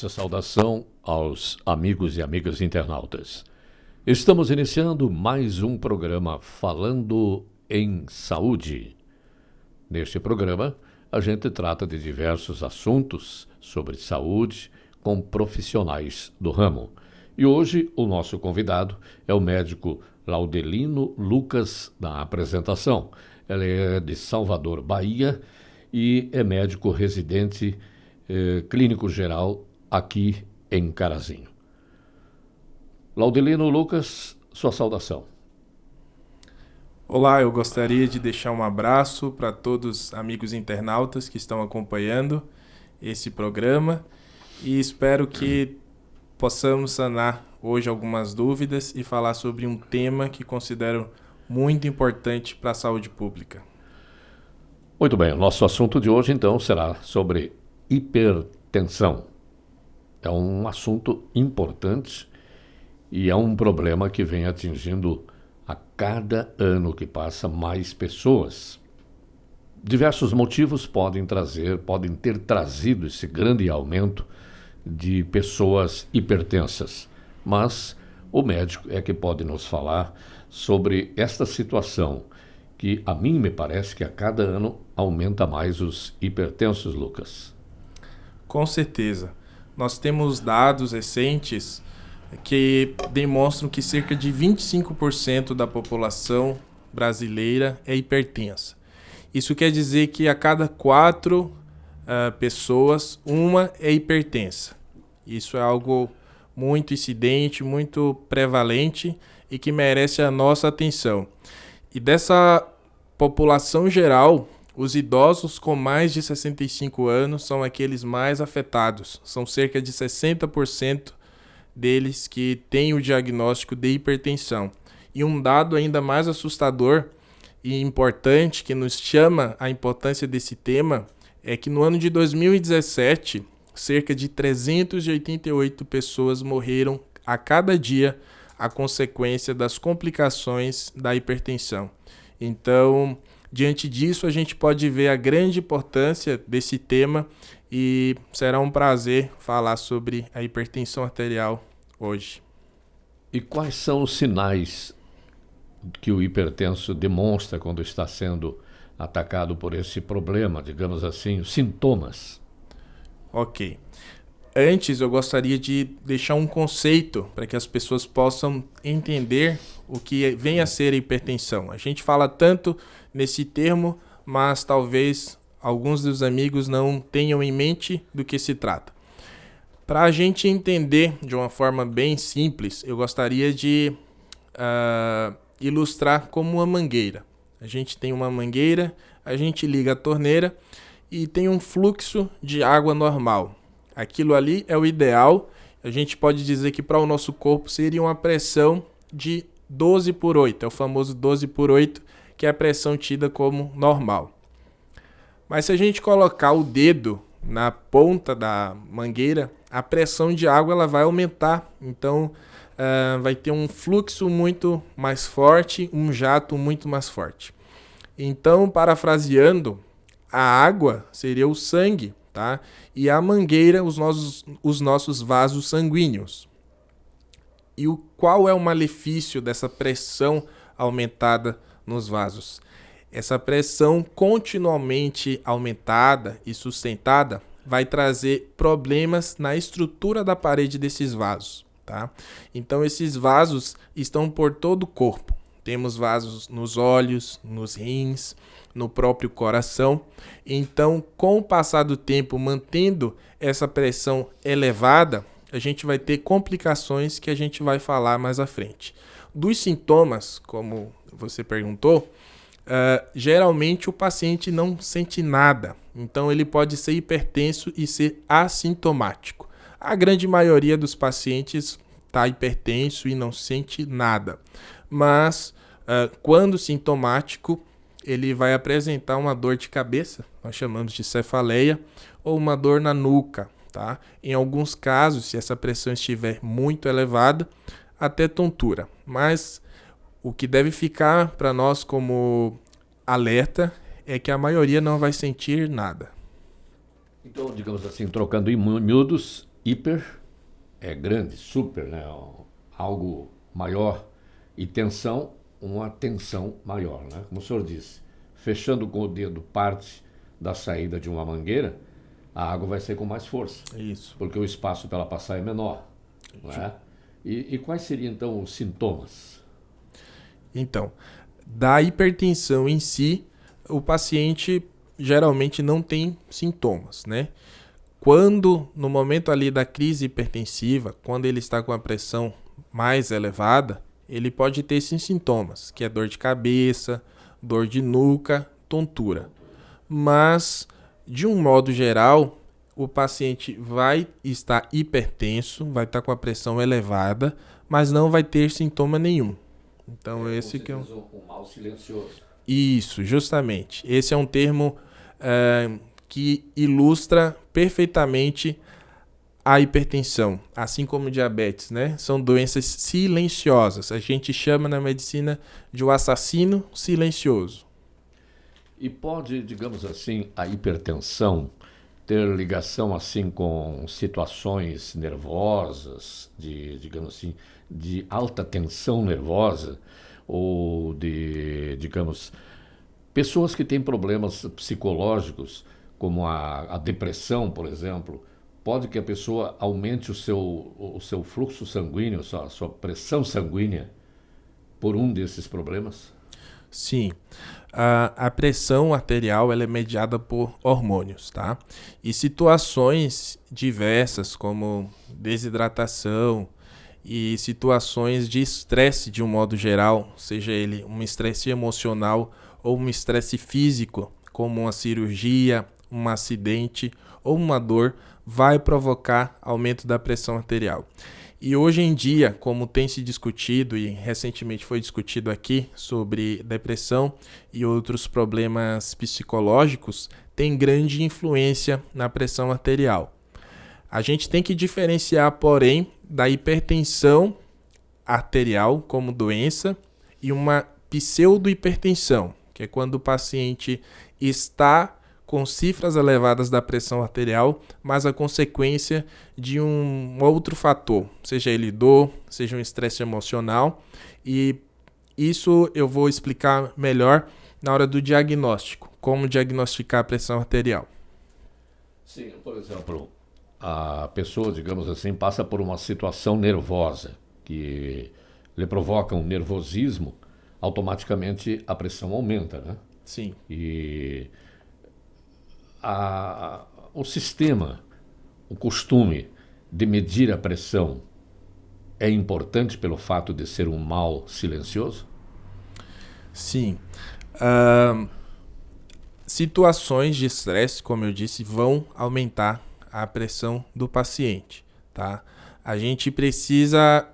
nossa saudação aos amigos e amigas internautas. Estamos iniciando mais um programa Falando em Saúde. Neste programa, a gente trata de diversos assuntos sobre saúde com profissionais do ramo. E hoje o nosso convidado é o médico Laudelino Lucas na apresentação. Ele é de Salvador, Bahia e é médico residente clínico geral aqui em Carazinho. Laudelino Lucas, sua saudação. Olá, eu gostaria de deixar um abraço para todos os amigos internautas que estão acompanhando esse programa e espero que possamos sanar hoje algumas dúvidas e falar sobre um tema que considero muito importante para a saúde pública. Muito bem, o nosso assunto de hoje então será sobre hipertensão. É um assunto importante e é um problema que vem atingindo a cada ano que passa mais pessoas. Diversos motivos podem ter trazido esse grande aumento de pessoas hipertensas, mas o médico é que pode nos falar sobre esta situação que a mim me parece que a cada ano aumenta mais os hipertensos, Lucas. Com certeza. Nós temos dados recentes que demonstram que cerca de 25% da população brasileira é hipertensa. Isso quer dizer que a cada 4 pessoas, uma é hipertensa. Isso é algo muito incidente, muito prevalente e que merece a nossa atenção. E dessa população geral, os idosos com mais de 65 anos são aqueles mais afetados. São cerca de 60% deles que têm o diagnóstico de hipertensão. E um dado ainda mais assustador e importante que nos chama a importância desse tema é que no ano de 2017, cerca de 388 pessoas morreram a cada dia a consequência das complicações da hipertensão. Então, diante disso, a gente pode ver a grande importância desse tema e será um prazer falar sobre a hipertensão arterial hoje. E quais são os sinais que o hipertenso demonstra quando está sendo atacado por esse problema, digamos assim, os sintomas? Ok. Antes, eu gostaria de deixar um conceito para que as pessoas possam entender o que vem a ser a hipertensão. A gente fala tanto nesse termo, mas talvez alguns dos amigos não tenham em mente do que se trata. Para a gente entender de uma forma bem simples, eu gostaria de ilustrar como uma mangueira. A gente tem uma mangueira, a gente liga a torneira e tem um fluxo de água normal. Aquilo ali é o ideal. A gente pode dizer que para o nosso corpo seria uma pressão de 12/8. É o famoso 12/8, que é a pressão tida como normal. Mas se a gente colocar o dedo na ponta da mangueira, a pressão de água ela vai aumentar. Então, vai ter um fluxo muito mais forte, um jato muito mais forte. Então, parafraseando, a água seria o sangue, tá? E a mangueira, os nossos vasos sanguíneos. E qual é o malefício dessa pressão aumentada nos vasos? Essa pressão continuamente aumentada e sustentada vai trazer problemas na estrutura da parede desses vasos, tá? Então, esses vasos estão por todo o corpo. Temos vasos nos olhos, nos rins, no próprio coração. Então, com o passar do tempo, mantendo essa pressão elevada, a gente vai ter complicações que a gente vai falar mais à frente. Dos sintomas, como você perguntou, geralmente o paciente não sente nada. Então, ele pode ser hipertenso e ser assintomático. A grande maioria dos pacientes está hipertenso e não sente nada. Mas, quando sintomático, ele vai apresentar uma dor de cabeça, nós chamamos de cefaleia, ou uma dor na nuca, tá? Em alguns casos, se essa pressão estiver muito elevada, até tontura. Mas o que deve ficar para nós como alerta é que a maioria não vai sentir nada. Então, digamos assim, trocando em miúdos, hiper é grande, super, né? Algo maior. E tensão, uma tensão maior, né? Como o senhor disse, fechando com o dedo parte da saída de uma mangueira, a água vai ser com mais força. Isso. Porque o espaço para ela passar é menor. Não é? E quais seriam, então, os sintomas? Então, da hipertensão em si, o paciente geralmente não tem sintomas, né? Quando, no momento ali da crise hipertensiva, quando ele está com a pressão mais elevada, ele pode ter esses sintomas, que é dor de cabeça, dor de nuca, tontura. Mas, de um modo geral, o paciente vai estar hipertenso, vai estar com a pressão elevada, mas não vai ter sintoma nenhum. Então, esse que é um mal silencioso. Isso, justamente. Esse é um termo que ilustra perfeitamente a hipertensão, assim como diabetes, né? São doenças silenciosas. A gente chama na medicina de o assassino silencioso. E pode, digamos assim, a hipertensão ter ligação assim com situações nervosas, digamos assim, de alta tensão nervosa, ou de, digamos, pessoas que têm problemas psicológicos, como a depressão, por exemplo. Pode que a pessoa aumente o seu fluxo sanguíneo, a sua pressão sanguínea, por um desses problemas? Sim. A pressão arterial ela é mediada por hormônios, tá? E situações diversas, como desidratação e situações de estresse de um modo geral, seja ele um estresse emocional ou um estresse físico, como uma cirurgia, um acidente ou uma dor, vai provocar aumento da pressão arterial. E hoje em dia, como tem se discutido e recentemente foi discutido aqui sobre depressão e outros problemas psicológicos, tem grande influência na pressão arterial. A gente tem que diferenciar, porém, da hipertensão arterial como doença e uma pseudohipertensão, que é quando o paciente está com cifras elevadas da pressão arterial, mas a consequência de um outro fator, seja ele dor, seja um estresse emocional, e isso eu vou explicar melhor na hora do diagnóstico, como diagnosticar a pressão arterial. Sim, por exemplo, a pessoa, digamos assim, passa por uma situação nervosa que lhe provoca um nervosismo, automaticamente a pressão aumenta, né? Sim. E o sistema, o costume de medir a pressão é importante pelo fato de ser um mal silencioso? Sim. Situações de estresse, como eu disse, vão aumentar a pressão do paciente, tá? A gente precisa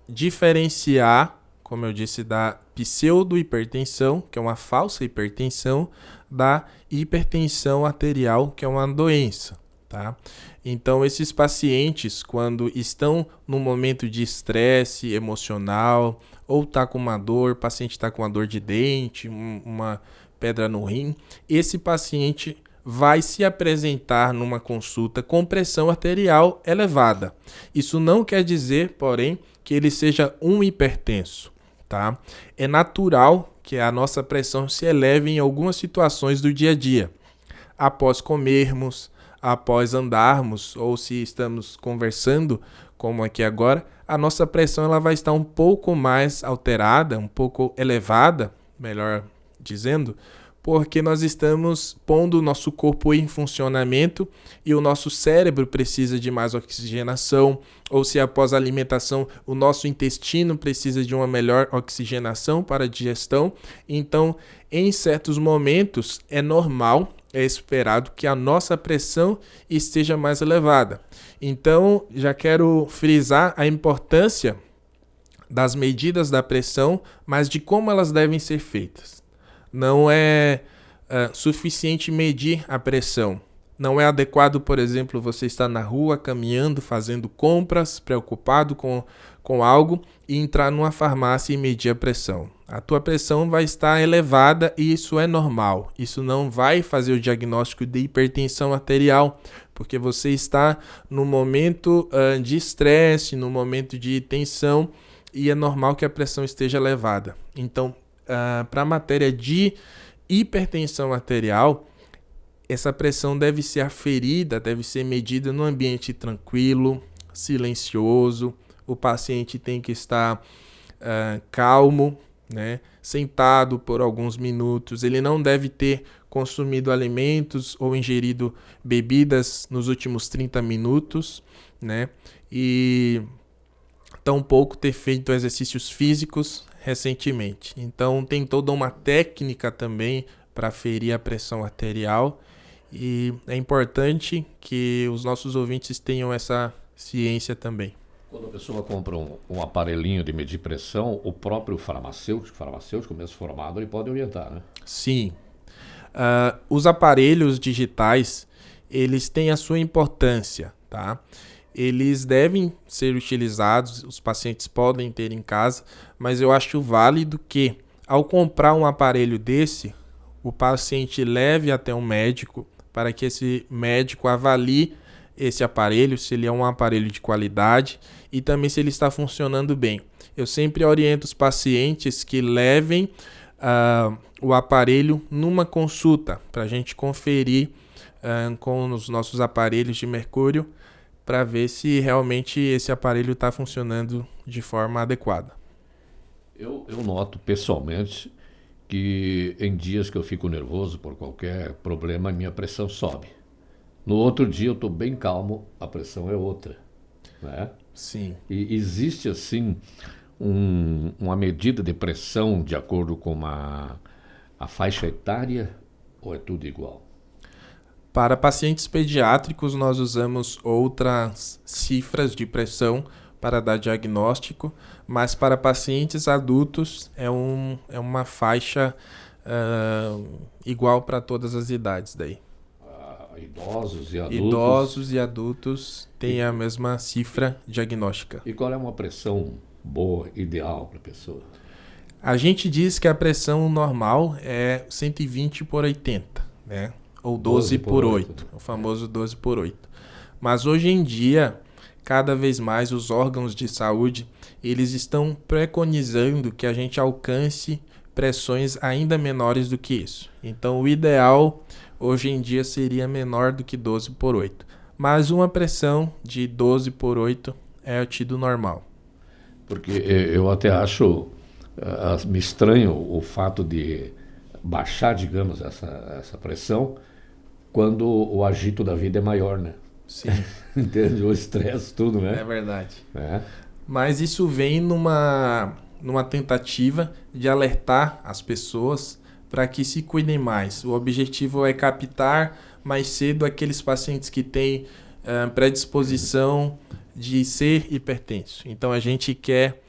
diferenciar, como eu disse, da pseudohipertensão, que é uma falsa hipertensão, da hipertensão arterial, que é uma doença, tá? Então, esses pacientes, quando estão num momento de estresse emocional, ou tá com uma dor, o paciente está com uma dor de dente, uma pedra no rim, esse paciente vai se apresentar numa consulta com pressão arterial elevada. Isso não quer dizer, porém, que ele seja um hipertenso, tá? É natural que a nossa pressão se eleve em algumas situações do dia a dia. Após comermos, após andarmos, ou se estamos conversando, como aqui agora, a nossa pressão ela vai estar um pouco mais alterada, um pouco elevada, melhor dizendo, porque nós estamos pondo o nosso corpo em funcionamento e o nosso cérebro precisa de mais oxigenação, ou se após a alimentação o nosso intestino precisa de uma melhor oxigenação para a digestão. Então, em certos momentos, é normal, é esperado que a nossa pressão esteja mais elevada. Então, já quero frisar a importância das medidas da pressão, mas de como elas devem ser feitas. Não é suficiente medir a pressão. Não é adequado, por exemplo, você estar na rua, caminhando, fazendo compras, preocupado com algo e entrar numa farmácia e medir a pressão. A tua pressão vai estar elevada e isso é normal. Isso não vai fazer o diagnóstico de hipertensão arterial, porque você está no momento de estresse, no momento de tensão, e é normal que a pressão esteja elevada. Então, para a matéria de hipertensão arterial, essa pressão deve ser aferida, deve ser medida num ambiente tranquilo, silencioso. O paciente tem que estar calmo, né? Sentado por alguns minutos. Ele não deve ter consumido alimentos ou ingerido bebidas nos últimos 30 minutos, né? E tampouco ter feito exercícios físicos recentemente. Então, tem toda uma técnica também para aferir a pressão arterial, e é importante que os nossos ouvintes tenham essa ciência também. Quando a pessoa compra um aparelhinho de medir pressão, o próprio farmacêutico mesmo formado, ele pode orientar, né? Sim. Os aparelhos digitais, eles têm a sua importância, tá? Eles devem ser utilizados, os pacientes podem ter em casa, mas eu acho válido que, ao comprar um aparelho desse, o paciente leve até um médico para que esse médico avalie esse aparelho, se ele é um aparelho de qualidade e também se ele está funcionando bem. Eu sempre oriento os pacientes que levem o aparelho numa consulta para a gente conferir com os nossos aparelhos de mercúrio para ver se realmente esse aparelho está funcionando de forma adequada. Eu noto pessoalmente que em dias que eu fico nervoso por qualquer problema, minha pressão sobe. No outro dia eu estou bem calmo, a pressão é outra, né? Sim. E existe assim uma medida de pressão de acordo com a faixa etária, ou é tudo igual? Para pacientes pediátricos, nós usamos outras cifras de pressão para dar diagnóstico, mas para pacientes adultos é uma faixa igual para todas as idades daí. Idosos e adultos? Idosos e adultos têm a mesma cifra diagnóstica. E qual é uma pressão boa, ideal para a pessoa? A gente diz que a pressão normal é 120 por 80, né? Ou 12 por 8, o famoso 12 por 8. Mas hoje em dia, cada vez mais os órgãos de saúde, eles estão preconizando que a gente alcance pressões ainda menores do que isso. Então, o ideal hoje em dia seria menor do que 12 por 8. Mas uma pressão de 12 por 8 é tido normal. Porque eu até acho, me estranho o fato de baixar, digamos, essa pressão quando o agito da vida é maior, né? Sim. Entende? O estresse, tudo, né? É verdade. É. Mas isso vem numa tentativa de alertar as pessoas para que se cuidem mais. O objetivo é captar mais cedo aqueles pacientes que têm predisposição de ser hipertenso. Então a gente quer,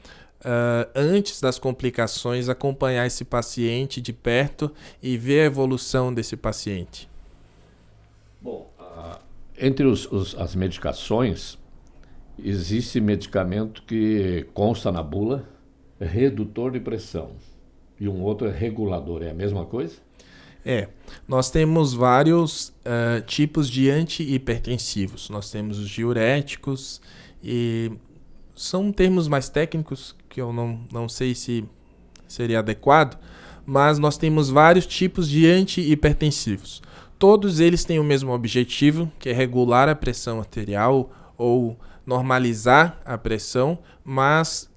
antes das complicações, acompanhar esse paciente de perto e ver a evolução desse paciente. Bom, entre as medicações, existe medicamento que consta na bula, redutor de pressão, e um outro é regulador. É a mesma coisa? Nós temos vários tipos de antihipertensivos. Nós temos os diuréticos, e são termos mais técnicos que eu não sei se seria adequado, mas nós temos vários tipos de antihipertensivos. Todos eles têm o mesmo objetivo, que é regular a pressão arterial ou normalizar a pressão, mas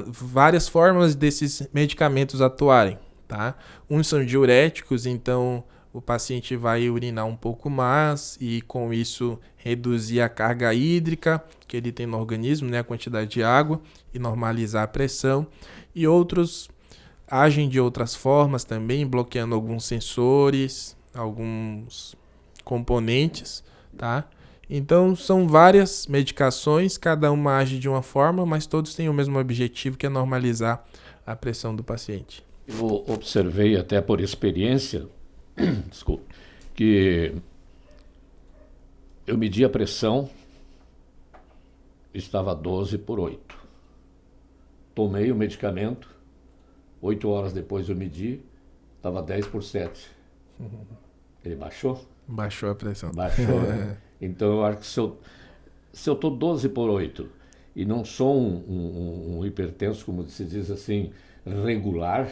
várias formas desses medicamentos atuarem, tá? Uns são diuréticos, então o paciente vai urinar um pouco mais e com isso reduzir a carga hídrica que ele tem no organismo, né, a quantidade de água, e normalizar a pressão. E outros agem de outras formas também, bloqueando alguns sensores, alguns componentes, tá? Então são várias medicações, cada uma age de uma forma, mas todos têm o mesmo objetivo, que é normalizar a pressão do paciente. Eu observei até por experiência, desculpe, que eu medi a pressão, estava 12 por 8. Tomei o medicamento, 8 horas depois eu medi, estava 10 por 7. Ele baixou? Baixou a pressão. Baixou, né? Então, eu acho que se eu estou 12 por 8 e não sou um hipertenso, como se diz assim, regular,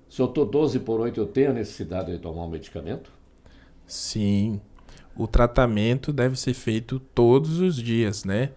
se eu estou 12 por 8, eu tenho a necessidade de tomar um medicamento? Sim, o tratamento deve ser feito todos os dias, né?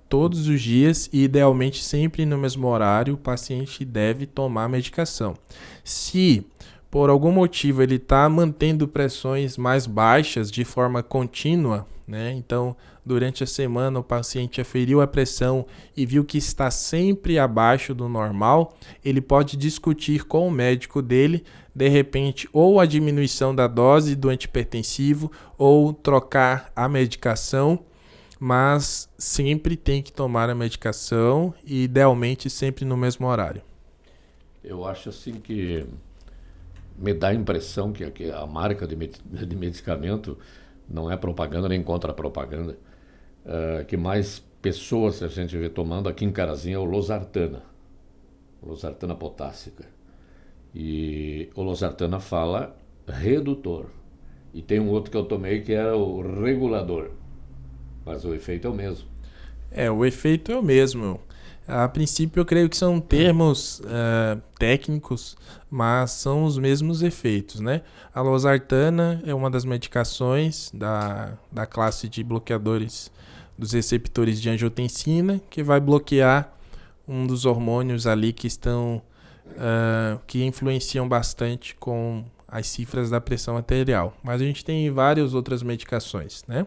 Todos os dias e idealmente sempre no mesmo horário, o paciente deve tomar a medicação. Se por algum motivo ele está mantendo pressões mais baixas de forma contínua, né? Então, durante a semana o paciente aferiu a pressão e viu que está sempre abaixo do normal, ele pode discutir com o médico dele, de repente, ou a diminuição da dose do antihipertensivo ou trocar a medicação, mas sempre tem que tomar a medicação e idealmente sempre no mesmo horário. Eu acho assim que me dá a impressão que a marca de medicamento não é propaganda nem contra-propaganda, que mais pessoas a gente vê tomando aqui em Carazinho é o losartana potássica. E o losartana fala redutor. E tem um outro que eu tomei que era o regulador. Mas o efeito é o mesmo. O efeito é o mesmo. A princípio eu creio que são termos técnicos, mas são os mesmos efeitos, né? A losartana é uma das medicações da classe de bloqueadores dos receptores de angiotensina, que vai bloquear um dos hormônios ali que estão que influenciam bastante com as cifras da pressão arterial. Mas a gente tem várias outras medicações, né?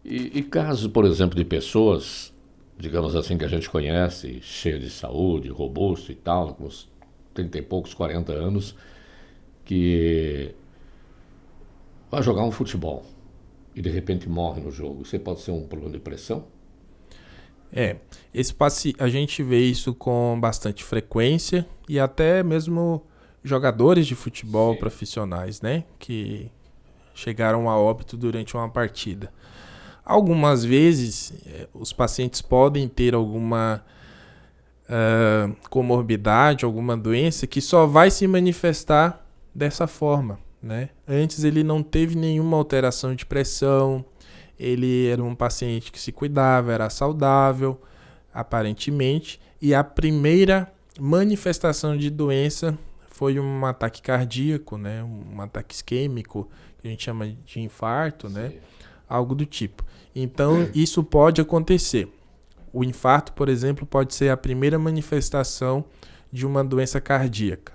E casos, por exemplo, de pessoas, digamos assim, que a gente conhece, cheio de saúde, robusto e tal, com uns 30 e poucos, 40 anos, que vai jogar um futebol e de repente morre no jogo. Isso pode ser um problema de pressão? A gente vê isso com bastante frequência e até mesmo jogadores de futebol profissionais, né? Que chegaram a óbito durante uma partida. Algumas vezes, os pacientes podem ter alguma comorbidade, alguma doença que só vai se manifestar dessa forma, né? Antes ele não teve nenhuma alteração de pressão, ele era um paciente que se cuidava, era saudável, aparentemente, e a primeira manifestação de doença foi um ataque cardíaco, né? Um ataque isquêmico, que a gente chama de infarto, né? Algo do tipo. Então, isso pode acontecer. O infarto, por exemplo, pode ser a primeira manifestação de uma doença cardíaca.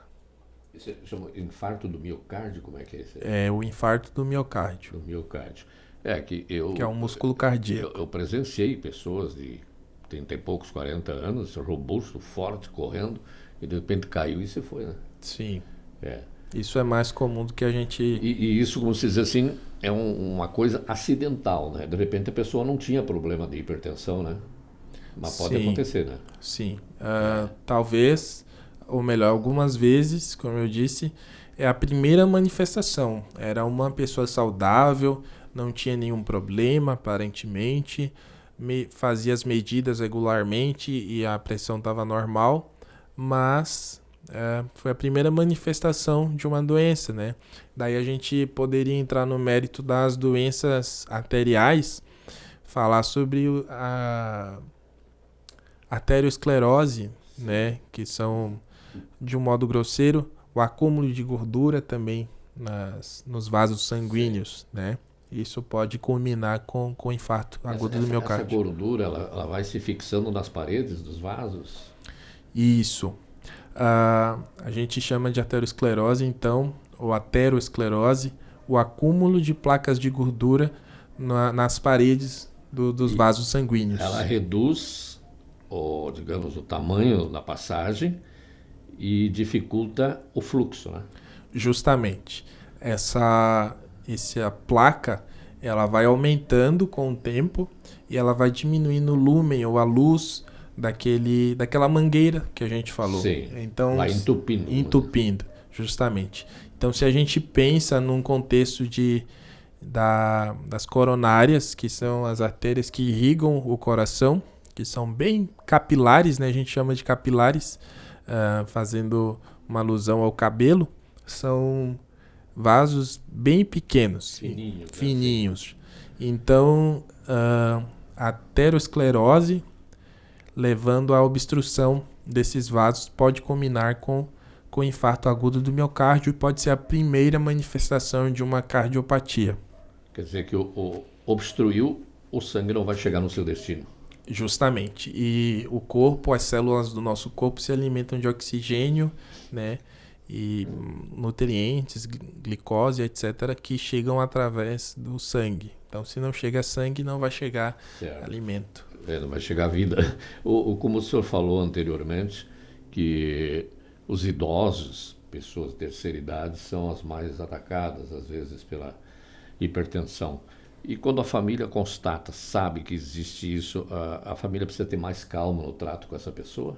Isso chama infarto do miocárdio? Como é que é isso? É o infarto do miocárdio. Do miocárdio. Que é um músculo cardíaco. Eu presenciei pessoas de 30 e poucos, 40 anos, robusto, forte, correndo, e de repente caiu e se foi, né? Sim. Isso é mais comum do que a gente... E isso, como se diz assim, é uma coisa acidental, né? De repente a pessoa não tinha problema de hipertensão, né? Mas pode acontecer, né? Sim. Talvez, ou melhor, algumas vezes, como eu disse, é a primeira manifestação. Era uma pessoa saudável, não tinha nenhum problema, aparentemente, fazia as medidas regularmente e a pressão estava normal, mas foi a primeira manifestação de uma doença, né? Daí a gente poderia entrar no mérito das doenças arteriais, falar sobre a arteriosclerose, né? Que são, de um modo grosseiro, o acúmulo de gordura também nos vasos sanguíneos, né? Isso pode culminar com infarto agudo do miocárdio. Essa gordura, ela vai se fixando nas paredes dos vasos? Isso. A gente chama de arteriosclerose, então, ou aterosclerose, o acúmulo de placas de gordura nas paredes dos vasos sanguíneos. Ela reduz, digamos, o tamanho da passagem e dificulta o fluxo, né? Justamente. Essa placa, ela vai aumentando com o tempo e ela vai diminuindo o lúmen ou a luz daquela mangueira que a gente falou. Sim, então, vai entupindo. Entupindo, justamente. Então, se a gente pensa num contexto das coronárias, que são as artérias que irrigam o coração, que são bem capilares, né? A gente chama de capilares, fazendo uma alusão ao cabelo, são vasos bem pequenos, fininhos. Então, a aterosclerose, levando à obstrução desses vasos, pode culminar com infarto agudo do miocárdio e pode ser a primeira manifestação de uma cardiopatia. Quer dizer que obstruiu, o sangue não vai chegar no seu destino. Justamente. E o corpo, as células do nosso corpo se alimentam de oxigênio, né? E nutrientes, glicose, etc., que chegam através do sangue. Então, se não chega sangue, não vai chegar alimento. Não vai chegar vida. Como o senhor falou anteriormente, que os idosos, pessoas de terceira idade, são as mais atacadas, às vezes, pela hipertensão. E quando a família constata, sabe que existe isso, a família precisa ter mais calma no trato com essa pessoa?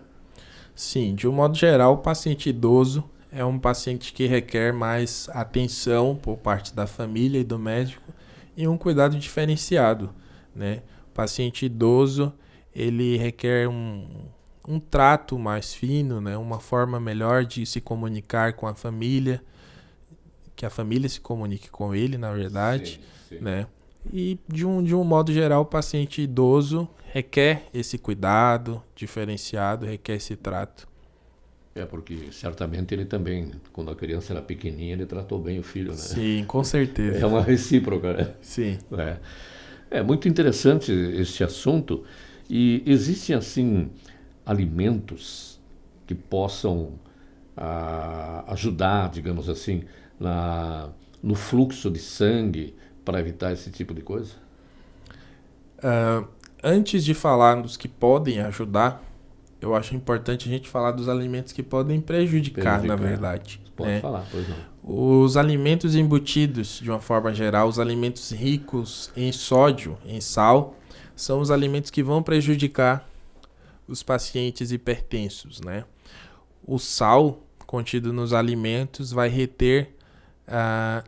Sim, de um modo geral, o paciente idoso é um paciente que requer mais atenção por parte da família e do médico e um cuidado diferenciado, né? O paciente idoso, ele requer um trato mais fino, né? Uma forma melhor de se comunicar com a família, que a família se comunique com ele, na verdade, sim. Né? E de um modo geral, o paciente idoso requer esse cuidado diferenciado, requer esse trato. Porque certamente ele também, quando a criança era pequenininha, ele tratou bem o filho, né? Sim, com certeza. É uma recíproca, né? Sim. É muito interessante esse assunto. E existem, assim, alimentos que possam ajudar, digamos assim, no fluxo de sangue para evitar esse tipo de coisa? Antes de falar dos que podem ajudar, eu acho importante a gente falar dos alimentos que podem prejudicar. Na verdade. Pode falar, pois não. Os alimentos embutidos, de uma forma geral, os alimentos ricos em sódio, em sal, são os alimentos que vão prejudicar os pacientes hipertensos, né? O sal contido nos alimentos vai reter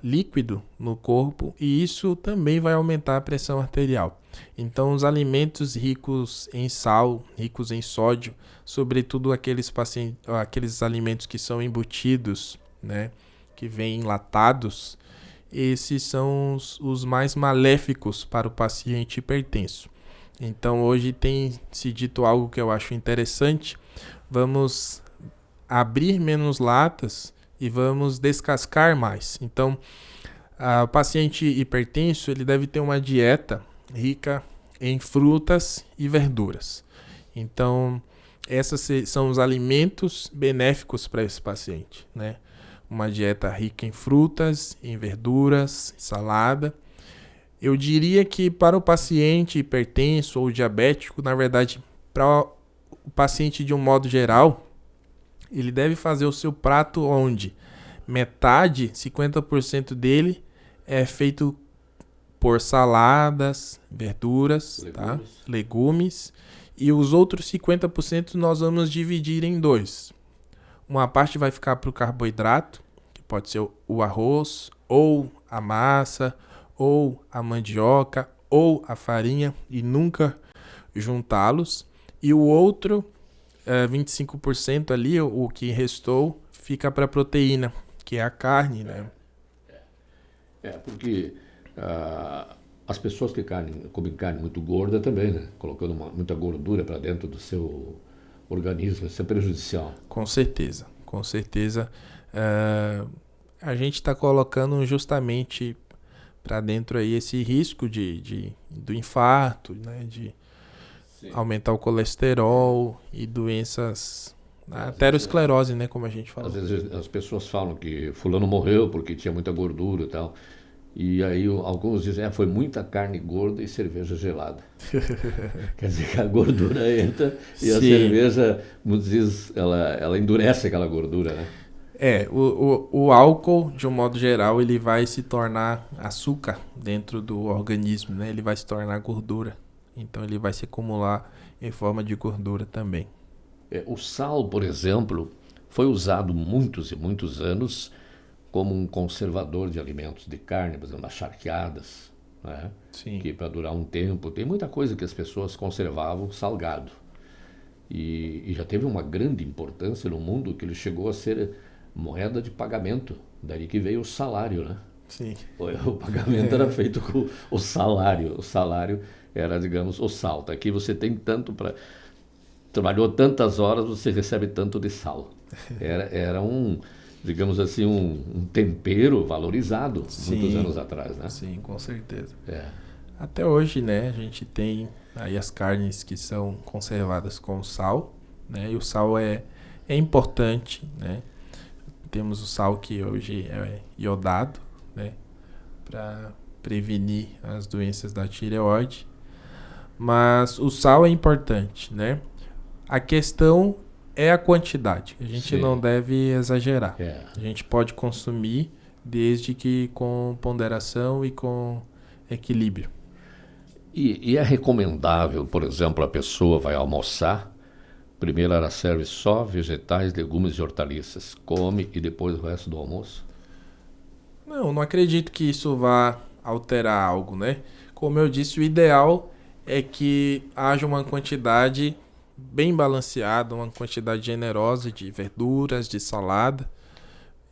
líquido no corpo e isso também vai aumentar a pressão arterial. Então, os alimentos ricos em sal, ricos em sódio, sobretudo aqueles alimentos que são embutidos, né, que vêm enlatados, esses são os mais maléficos para o paciente hipertenso. Então, hoje tem se dito algo que eu acho interessante. Vamos abrir menos latas e vamos descascar mais. Então, o paciente hipertenso ele deve ter uma dieta rica em frutas e verduras. Então, esses são os alimentos benéficos para esse paciente, né? Uma dieta rica em frutas, em verduras, salada. Eu diria que para o paciente hipertenso ou diabético, na verdade, para o paciente de um modo geral, ele deve fazer o seu prato onde metade, 50% dele, é feito por saladas, verduras, legumes, e os outros 50% nós vamos dividir em dois. Uma parte vai ficar para o carboidrato, que pode ser o arroz, ou a massa, ou a mandioca, ou a farinha, e nunca juntá-los. E o outro, 25% ali, o que restou, fica para a proteína, que é a carne, né? Porque as pessoas que comem carne muito gorda também, né? Colocando muita gordura para dentro do seu organismo, isso é prejudicial. Com certeza, com certeza. A gente está colocando justamente para dentro aí esse risco do infarto, né? De Sim. aumentar o colesterol e doenças, a aterosclerose, né? Como a gente fala. Às vezes as pessoas falam que fulano morreu porque tinha muita gordura e tal. E aí alguns dizem, foi muita carne gorda e cerveja gelada. Quer dizer que a gordura entra e Sim. a cerveja, muitas vezes, ela endurece aquela gordura, né? O álcool, de um modo geral, ele vai se tornar açúcar dentro do organismo, né? Ele vai se tornar gordura. Então ele vai se acumular em forma de gordura também. O sal, por exemplo, foi usado muitos e muitos anos como um conservador de alimentos de carne, por exemplo, nas charqueadas, né? Sim. Que para durar um tempo, tem muita coisa que as pessoas conservavam salgado. E já teve uma grande importância no mundo que ele chegou a ser moeda de pagamento. Daí que veio o salário, né? Sim. O pagamento era feito com o salário. O salário era, digamos, o saldo. Aqui você tem tanto para... Trabalhou tantas horas, você recebe tanto de sal. Era um, digamos assim, um tempero valorizado muitos anos atrás, né? Sim, com certeza. É. Até hoje, né, a gente tem aí as carnes que são conservadas com sal, né? E o sal é importante, né? Temos o sal que hoje é iodado, né, para prevenir as doenças da tireoide. Mas o sal é importante, né? A questão é a quantidade. A gente não deve exagerar. A gente pode consumir desde que com ponderação e com equilíbrio. E é recomendável, por exemplo, a pessoa vai almoçar, primeiro ela serve só vegetais, legumes e hortaliças, come e depois o resto do almoço? Não acredito que isso vá alterar algo, né? Como eu disse, o ideal é que haja uma quantidade bem balanceada, uma quantidade generosa de verduras, de salada,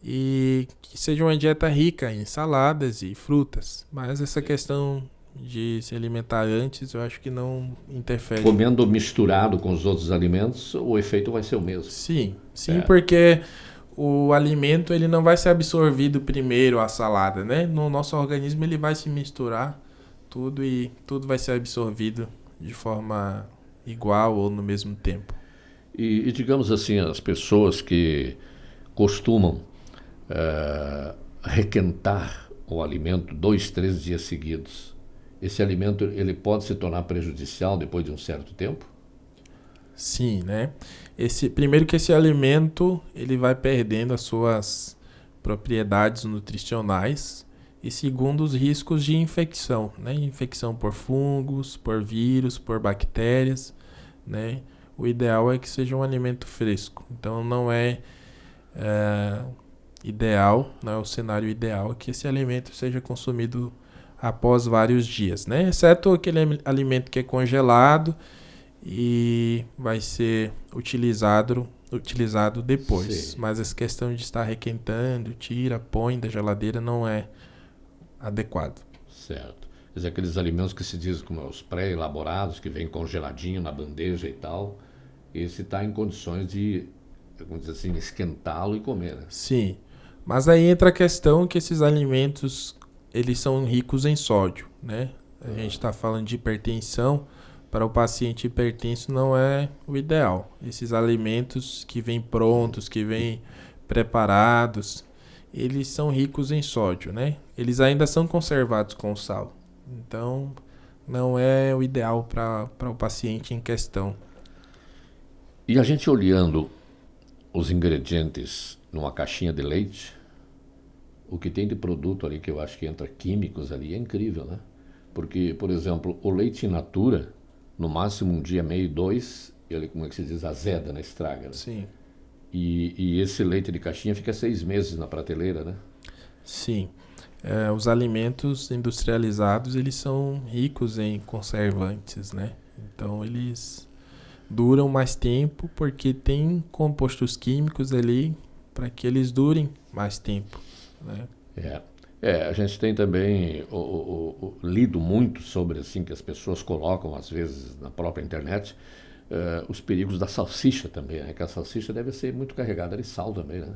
e que seja uma dieta rica em saladas e frutas. Mas essa questão de se alimentar antes, eu acho que não interfere. Comendo misturado com os outros alimentos, o efeito vai ser o mesmo. Sim, porque o alimento ele não vai ser absorvido primeiro a salada, né? No nosso organismo ele vai se misturar tudo e tudo vai ser absorvido de forma igual ou no mesmo tempo. E digamos assim, as pessoas que costumam requentar o alimento 2, 3 dias seguidos, esse alimento ele pode se tornar prejudicial depois de um certo tempo? Sim, né? Primeiro que esse alimento ele vai perdendo as suas propriedades nutricionais, e segundo, os riscos de infecção, né? Infecção por fungos, por vírus, por bactérias, né? O ideal é que seja um alimento fresco. Então não é ideal, não é o cenário ideal que esse alimento seja consumido após vários dias, né? Exceto aquele alimento que é congelado e vai ser utilizado depois. Sim. Mas essa questão de estar requentando, tira, põe da geladeira não é adequado. Certo. Quer dizer, aqueles alimentos que se diz como os pré-elaborados, que vem congeladinho na bandeja e tal, esse está em condições de, vamos dizer assim, esquentá-lo e comer, né? Sim, mas aí entra a questão que esses alimentos eles são ricos em sódio, né? A gente está falando de hipertensão. Para o paciente hipertenso não é o ideal. Esses alimentos que vêm prontos, que vêm preparados, eles são ricos em sódio, né? Eles ainda são conservados com sal. Então, não é o ideal para o paciente em questão. E a gente olhando os ingredientes numa caixinha de leite, o que tem de produto ali que eu acho que entra químicos ali é incrível, né? Porque, por exemplo, o leite in natura, no máximo um dia, meio, 2, ele, como é que se diz, azeda, né? Estraga, né? Sim. E esse leite de caixinha fica 6 meses na prateleira, né? Sim. Os alimentos industrializados, eles são ricos em conservantes, né? Então, eles duram mais tempo porque tem compostos químicos ali para que eles durem mais tempo, né? A gente tem também lido muito sobre, assim, que as pessoas colocam, às vezes, na própria internet, os perigos da salsicha também, né? Que a salsicha deve ser muito carregada de sal também, né?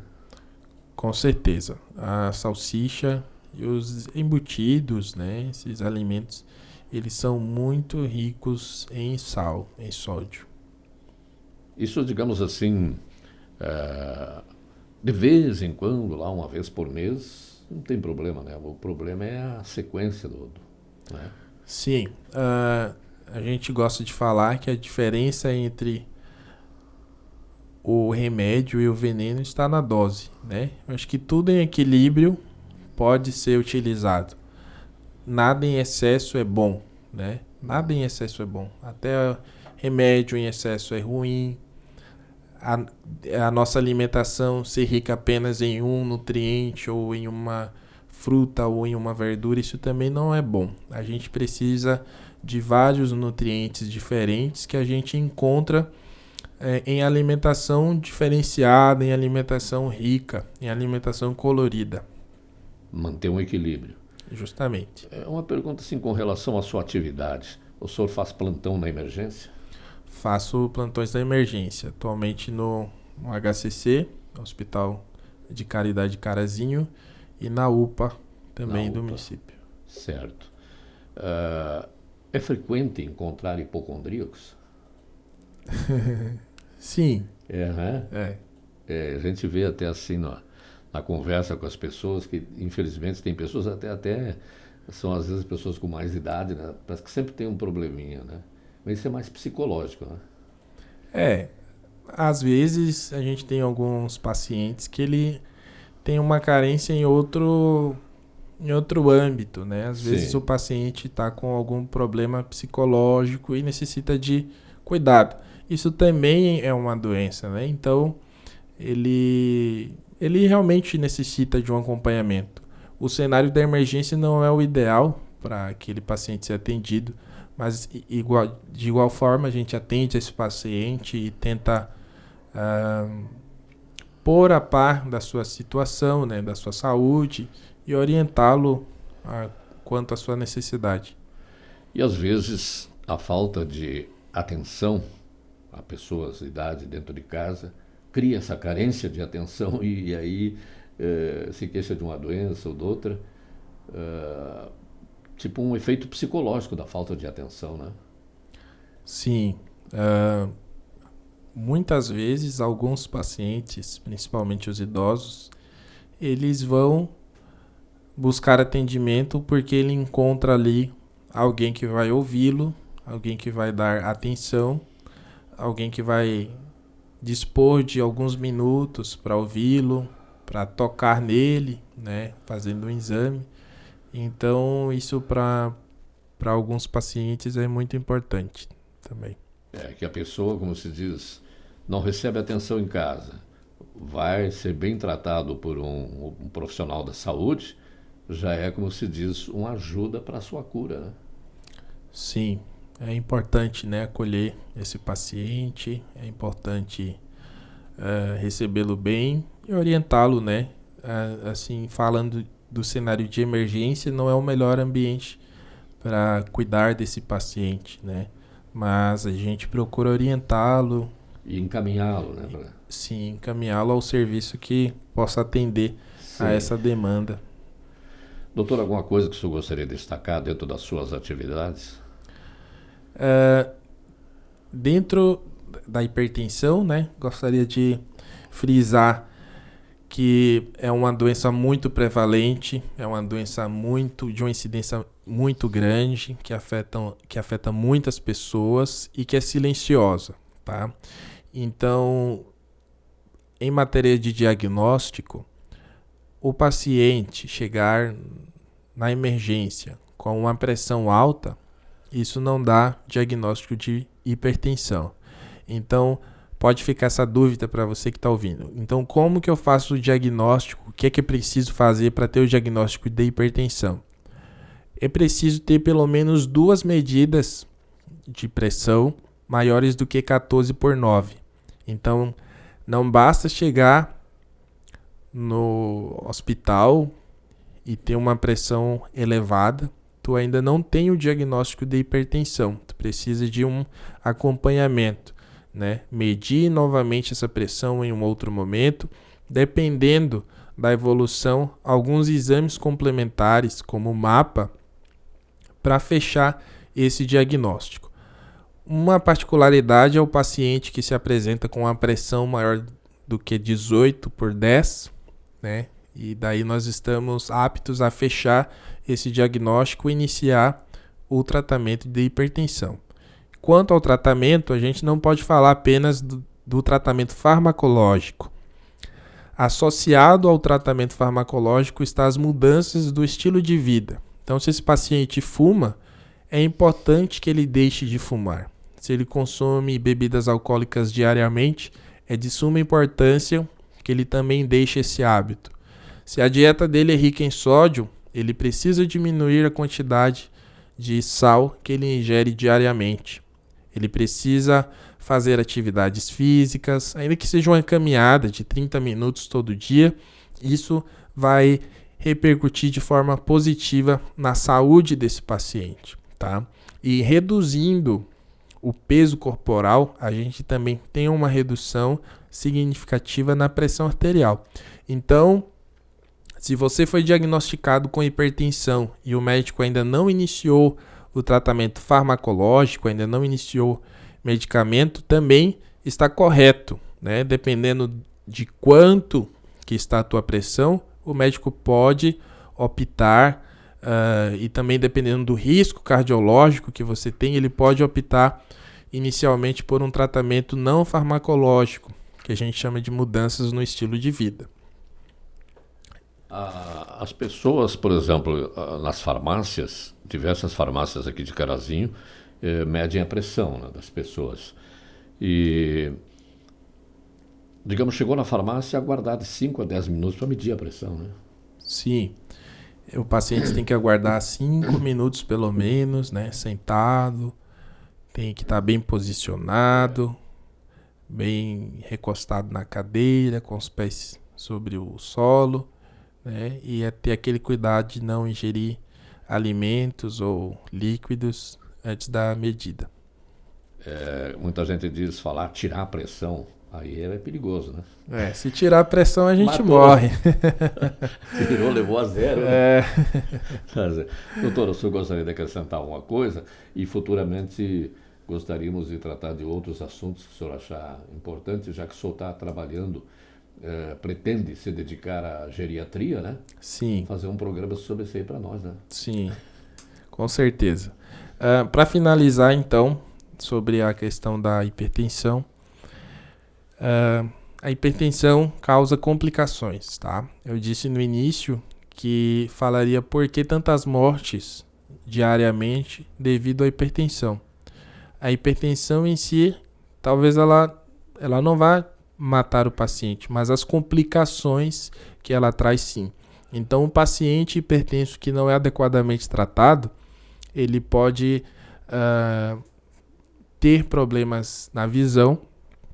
Com certeza. A salsicha e os embutidos, né? Esses alimentos, eles são muito ricos em sal, em sódio. Isso, digamos assim, de vez em quando, lá uma vez por mês, não tem problema, né? O problema é a sequência né? Sim. A gente gosta de falar que a diferença entre o remédio e o veneno está na dose, né? Eu acho que tudo em equilíbrio pode ser utilizado. Nada em excesso é bom, né? Nada em excesso é bom. Até remédio em excesso é ruim. A nossa alimentação ser rica apenas em um nutriente ou em uma fruta ou em uma verdura, isso também não é bom. A gente precisa de vários nutrientes diferentes que a gente encontra em alimentação diferenciada, em alimentação rica, em alimentação colorida. Manter um equilíbrio. Justamente. É uma pergunta assim com relação à sua atividade. O senhor faz plantão na emergência? Faço plantões da emergência, atualmente no HCC, Hospital de Caridade Carazinho, e na UPA também do município. Certo. É frequente encontrar hipocondríacos? Sim. né? A gente vê até assim na conversa com as pessoas que, infelizmente, tem pessoas até são às vezes pessoas com mais idade, né? Parece que sempre tem um probleminha, né? Mas isso é mais psicológico, né? Às vezes a gente tem alguns pacientes que ele tem uma carência em outro âmbito, né? Às vezes o paciente está com algum problema psicológico e necessita de cuidado. Isso também é uma doença, né? Então, ele realmente necessita de um acompanhamento. O cenário da emergência não é o ideal para aquele paciente ser atendido, mas de igual forma a gente atende esse paciente e tenta pôr a par da sua situação, né, da sua saúde e orientá-lo quanto à sua necessidade. E às vezes a falta de atenção a pessoas de idade dentro de casa cria essa carência de atenção e aí se queixa de uma doença ou de outra, tipo um efeito psicológico da falta de atenção, né? Sim. Muitas vezes alguns pacientes, principalmente os idosos, eles vão buscar atendimento porque ele encontra ali alguém que vai ouvi-lo, alguém que vai dar atenção, alguém que vai dispor de alguns minutos para ouvi-lo, para tocar nele, né, fazendo um exame. Então, isso para alguns pacientes é muito importante também. Que a pessoa, como se diz, não recebe atenção em casa, vai ser bem tratado por um profissional da saúde, já é, como se diz, uma ajuda para a sua cura, né? Sim, é importante, né, acolher esse paciente, é importante recebê-lo bem e orientá-lo, né? Assim, falando do cenário de emergência, não é o melhor ambiente para cuidar desse paciente, né? Mas a gente procura orientá-lo e encaminhá-lo, né? Sim, encaminhá-lo ao serviço que possa atender a essa demanda. Doutor, alguma coisa que o senhor gostaria de destacar dentro das suas atividades? Dentro da hipertensão, né? Gostaria de frisar que é uma doença muito prevalente, é uma doença de uma incidência muito grande, que afeta muitas pessoas e que é silenciosa, tá? Então, em matéria de diagnóstico, o paciente chegar na emergência com uma pressão alta, isso não dá diagnóstico de hipertensão. Então, pode ficar essa dúvida para você que está ouvindo. Então, como que eu faço o diagnóstico? O que é que é preciso fazer para ter o diagnóstico de hipertensão? É preciso ter pelo menos 2 medidas de pressão maiores do que 14/9. Então, não basta chegar no hospital e ter uma pressão elevada, tu ainda não tem o diagnóstico de hipertensão. Tu precisa de um acompanhamento, né? Medir novamente essa pressão em um outro momento, dependendo da evolução, alguns exames complementares, como o mapa, para fechar esse diagnóstico. Uma particularidade é o paciente que se apresenta com uma pressão maior do que 18/10, né? E daí nós estamos aptos a fechar esse diagnóstico e iniciar o tratamento de hipertensão. Quanto ao tratamento, a gente não pode falar apenas do tratamento farmacológico. Associado ao tratamento farmacológico estão as mudanças do estilo de vida. Então, se esse paciente fuma, é importante que ele deixe de fumar. Se ele consome bebidas alcoólicas diariamente, é de suma importância que ele também deixe esse hábito. Se a dieta dele é rica em sódio, ele precisa diminuir a quantidade de sal que ele ingere diariamente. Ele precisa fazer atividades físicas, ainda que seja uma caminhada de 30 minutos todo dia. Isso vai repercutir de forma positiva na saúde desse paciente, tá? E reduzindo o peso corporal, a gente também tem uma redução significativa na pressão arterial. Então, se você foi diagnosticado com hipertensão e o médico ainda não iniciou o tratamento farmacológico, ainda não iniciou medicamento, também está correto, né? Dependendo de quanto que está a tua pressão, o médico pode optar, e também dependendo do risco cardiológico que você tem, ele pode optar inicialmente por um tratamento não farmacológico, que a gente chama de mudanças no estilo de vida. As pessoas, por exemplo, nas farmácias, diversas farmácias aqui de Carazinho, medem a pressão, né, das pessoas. E, digamos, chegou na farmácia, aguardar de 5 a 10 minutos para medir a pressão, né? Sim, o paciente tem que aguardar 5 minutos pelo menos, né, sentado, tem que estar bem posicionado, bem recostado na cadeira, com os pés sobre o solo, né? E é ter aquele cuidado de não ingerir alimentos ou líquidos antes da medida. Muita gente diz tirar a pressão, aí é perigoso, né? Se tirar a pressão a gente Matou. morre. Tirou, levou a zero. Né? Doutor, o senhor gostaria de acrescentar alguma coisa e futuramente gostaríamos de tratar de outros assuntos que o senhor achar importante, já que o senhor está trabalhando, pretende se dedicar à geriatria, né? Sim. Fazer um programa sobre isso aí para nós, né? Sim, com certeza. Para finalizar, então, sobre a questão da hipertensão, a hipertensão causa complicações, tá? Eu disse no início que falaria por que tantas mortes diariamente devido à hipertensão. A hipertensão em si, talvez ela não vá matar o paciente, mas as complicações que ela traz sim. Então, o paciente hipertenso que não é adequadamente tratado, ele pode ter problemas na visão,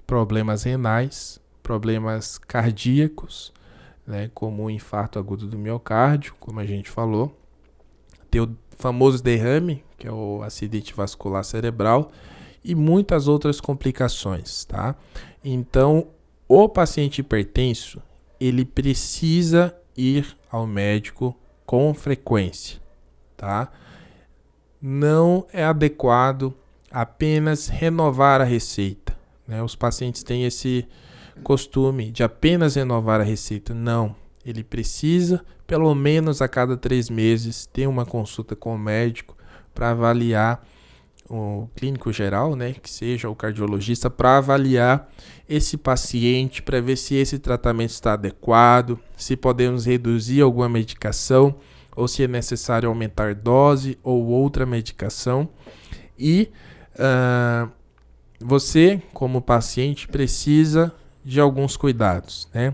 problemas renais, problemas cardíacos, né, como o infarto agudo do miocárdio, como a gente falou, ter o famoso derrame, que é o acidente vascular cerebral, e muitas outras complicações, tá? Então, o paciente hipertenso, ele precisa ir ao médico com frequência, tá? Não é adequado apenas renovar a receita, né? Os pacientes têm esse costume de apenas renovar a receita. Não, ele precisa, pelo menos a cada 3 meses, ter uma consulta com o médico para avaliar o clínico geral, né, que seja o cardiologista, para avaliar esse paciente, para ver se esse tratamento está adequado, se podemos reduzir alguma medicação, ou se é necessário aumentar dose ou outra medicação. E você, como paciente, precisa de alguns cuidados, né?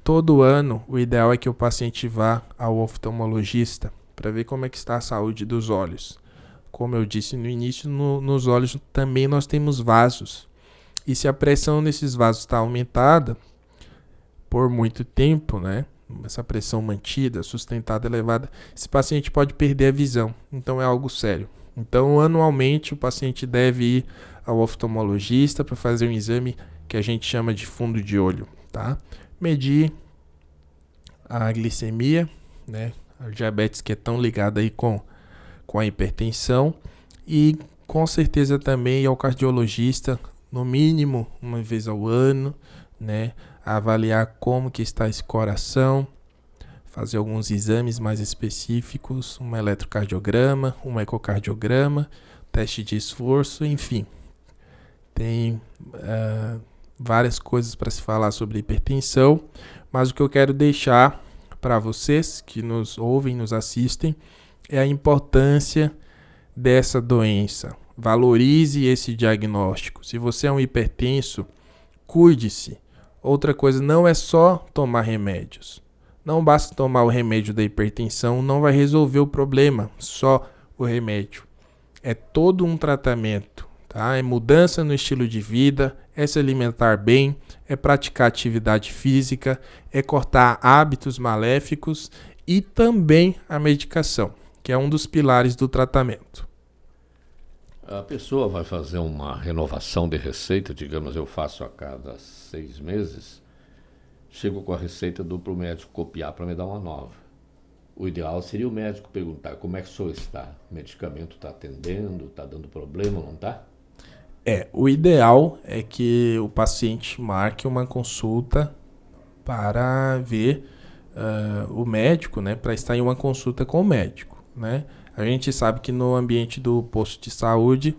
Todo ano, o ideal é que o paciente vá ao oftalmologista para ver como é que está a saúde dos olhos. Como eu disse no início, nos olhos também nós temos vasos. E se a pressão nesses vasos está aumentada por muito tempo, né? Essa pressão mantida, sustentada, elevada, esse paciente pode perder a visão. Então é algo sério. Então, anualmente, o paciente deve ir ao oftalmologista para fazer um exame que a gente chama de fundo de olho, tá? Medir a glicemia, né? A diabetes que é tão ligada aí com a hipertensão, e com certeza também ir ao cardiologista no mínimo uma vez ao ano, né? Avaliar como que está esse coração, fazer alguns exames mais específicos, um eletrocardiograma, um ecocardiograma, teste de esforço, enfim. Tem várias coisas para se falar sobre hipertensão, mas o que eu quero deixar para vocês que nos ouvem, nos assistem, é a importância dessa doença. Valorize esse diagnóstico. Se você é um hipertenso, cuide-se. Outra coisa, não é só tomar remédios. Não basta tomar o remédio da hipertensão, não vai resolver o problema, só o remédio. É todo um tratamento, tá? É mudança no estilo de vida, é se alimentar bem, é praticar atividade física, é cortar hábitos maléficos e também a medicação, que é um dos pilares do tratamento. A pessoa vai fazer uma renovação de receita, digamos, eu faço a cada 6 meses, chego com a receita, dou para o médico copiar para me dar uma nova. O ideal seria o médico perguntar como é que o senhor está, o medicamento está atendendo, está dando problema, não está? O ideal é que o paciente marque uma consulta para ver o médico, né, para estar em uma consulta com o médico, né? A gente sabe que no ambiente do posto de saúde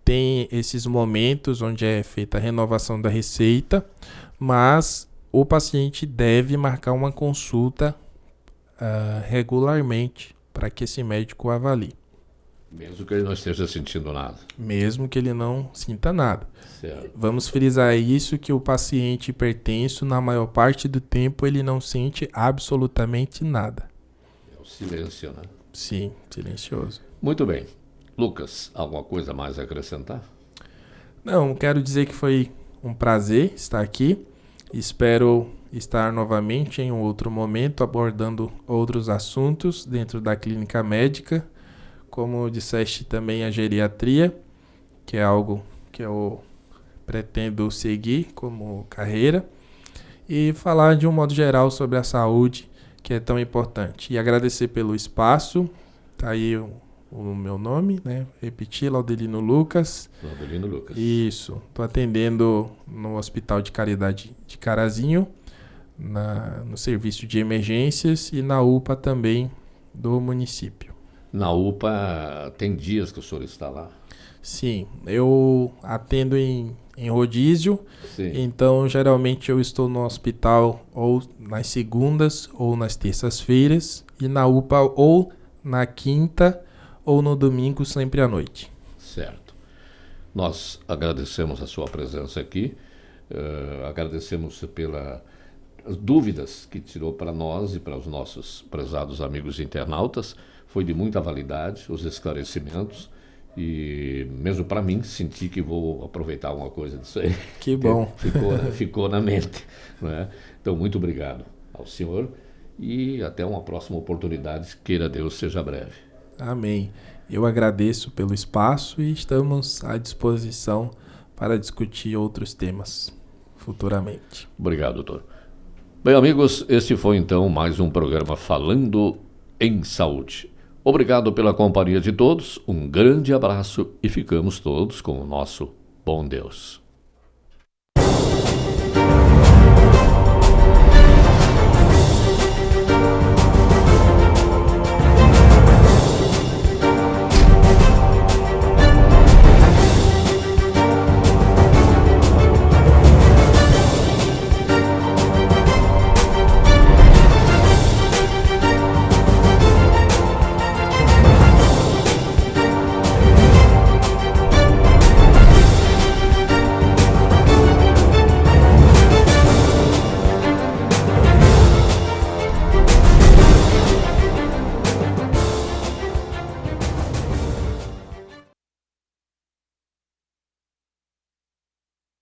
tem esses momentos onde é feita a renovação da receita, mas o paciente deve marcar uma consulta regularmente para que esse médico avalie. Mesmo que ele não esteja sentindo nada. Mesmo que ele não sinta nada. Certo. Vamos frisar isso, que o paciente hipertenso, na maior parte do tempo, ele não sente absolutamente nada. É o silêncio, né? Sim, silencioso. Muito bem. Lucas, alguma coisa mais a acrescentar? Não, quero dizer que foi um prazer estar aqui. Espero estar novamente em um outro momento abordando outros assuntos dentro da clínica médica. Como disseste também, a geriatria, que é algo que eu pretendo seguir como carreira. E falar de um modo geral sobre a saúde, que é tão importante. E agradecer pelo espaço. Tá aí o meu nome, né? Repetir, Laudelino Lucas. Laudelino Lucas. Isso. Estou atendendo no Hospital de Caridade de Carazinho, no serviço de emergências e na UPA também do município. Na UPA tem dias que o senhor está lá? Sim, eu atendo em rodízio. Sim. Então geralmente eu estou no hospital ou nas segundas ou nas terças-feiras e na UPA ou na quinta ou no domingo, sempre à noite. Certo. Nós agradecemos a sua presença aqui, agradecemos pelas dúvidas que tirou para nós e para os nossos prezados amigos internautas. Foi de muita validade os esclarecimentos. E mesmo para mim, senti que vou aproveitar alguma coisa disso aí. Que bom. Ficou na mente. Né? Então, muito obrigado ao senhor e até uma próxima oportunidade. Queira Deus, seja breve. Amém. Eu agradeço pelo espaço e estamos à disposição para discutir outros temas futuramente. Obrigado, doutor. Bem, amigos, este foi então mais um programa Falando em Saúde. Obrigado pela companhia de todos, um grande abraço e ficamos todos com o nosso bom Deus.